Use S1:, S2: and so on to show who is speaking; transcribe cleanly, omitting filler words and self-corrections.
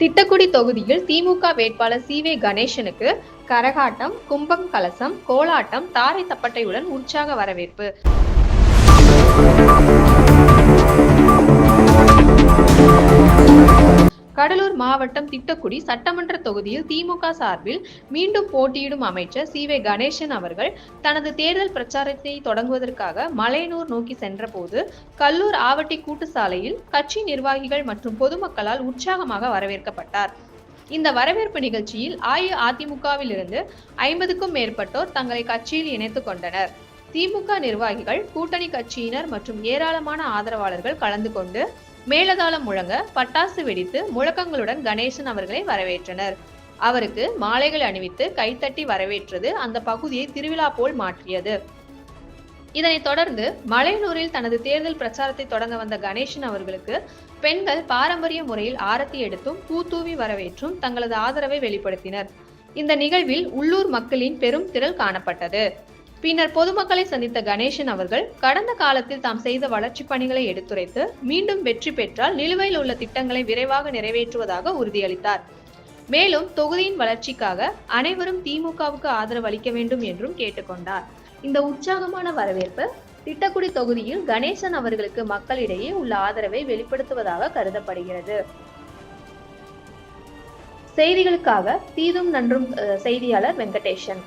S1: திட்டக்குடி தொகுதியில் திமுக வேட்பாளர் சி.வே. கணேசனுக்கு கரகாட்டம், கும்பம் கலசம், கோலாட்டம், தாரை தப்பட்டையுடன் உற்சாக வரவேற்பு. கடலூர் மாவட்டம் திட்டக்குடி சட்டமன்ற தொகுதியில் திமுக சார்பில் மீண்டும் போட்டியிடும் அமைச்சர் சி.வே. கணேசன் அவர்கள் தனது தேர்தல் பிரச்சாரத்தை தொடங்குவதற்காக மலையனூர் நோக்கி சென்றபோது கல்லூர் ஆவட்டி கூட்டு சாலையில் கட்சி நிர்வாகிகள் மற்றும் பொதுமக்களால் உற்சாகமாக வரவேற்கப்பட்டார். இந்த வரவேற்பு நிகழ்ச்சியில் அஇஅதிமுகவில் இருந்து 50க்கும் மேற்பட்டோர் தங்களை கட்சியில் இணைத்துக் கொண்டனர். திமுக நிர்வாகிகள், கூட்டணி கட்சியினர் மற்றும் ஏராளமான ஆதரவாளர்கள் கலந்து கொண்டு மேளதாளம் முழங்க, பட்டாசு வெடித்து முழக்கங்களுடன் கணேசன் அவர்களை வரவேற்றனர். அவருக்கு மாலைகள் அணிவித்து கைத்தட்டி வரவேற்றது அந்த பகுதியை திருவிழா போல் மாற்றியது. இதனைத் தொடர்ந்து மலையனூரில் தனது தேர்தல் பிரச்சாரத்தை தொடங்க வந்த கணேசன் அவர்களுக்கு பெண்கள் பாரம்பரிய முறையில் ஆரத்தி எடுத்தும் பூத்தூவி வரவேற்றும் தங்களது ஆதரவை வெளிப்படுத்தினர். இந்த நிகழ்வில் உள்ளூர் மக்களின் பெரும் திரள் காணப்பட்டது. பின்னர் பொதுமக்களை சந்தித்த கணேசன் அவர்கள் கடந்த காலத்தில் தாம் செய்த வளர்ச்சி பணிகளை எடுத்துரைத்து மீண்டும் வெற்றி பெற்றால் நிலுவையில் உள்ள திட்டங்களை விரைவாக நிறைவேற்றுவதாக உறுதியளித்தார். மேலும் தொகுதியின் வளர்ச்சிக்காக அனைவரும் திமுகவுக்கு ஆதரவு அளிக்க வேண்டும் என்றும் கேட்டுக்கொண்டார். இந்த உற்சாகமான வரவேற்பு திட்டக்குடி தொகுதியில் கணேசன் அவர்களுக்கு மக்களிடையே உள்ள ஆதரவை வெளிப்படுத்துவதாக கருதப்படுகிறது. செய்திகளுக்காக தீதும் நன்றும் செய்தியாளர் வெங்கடேசன்.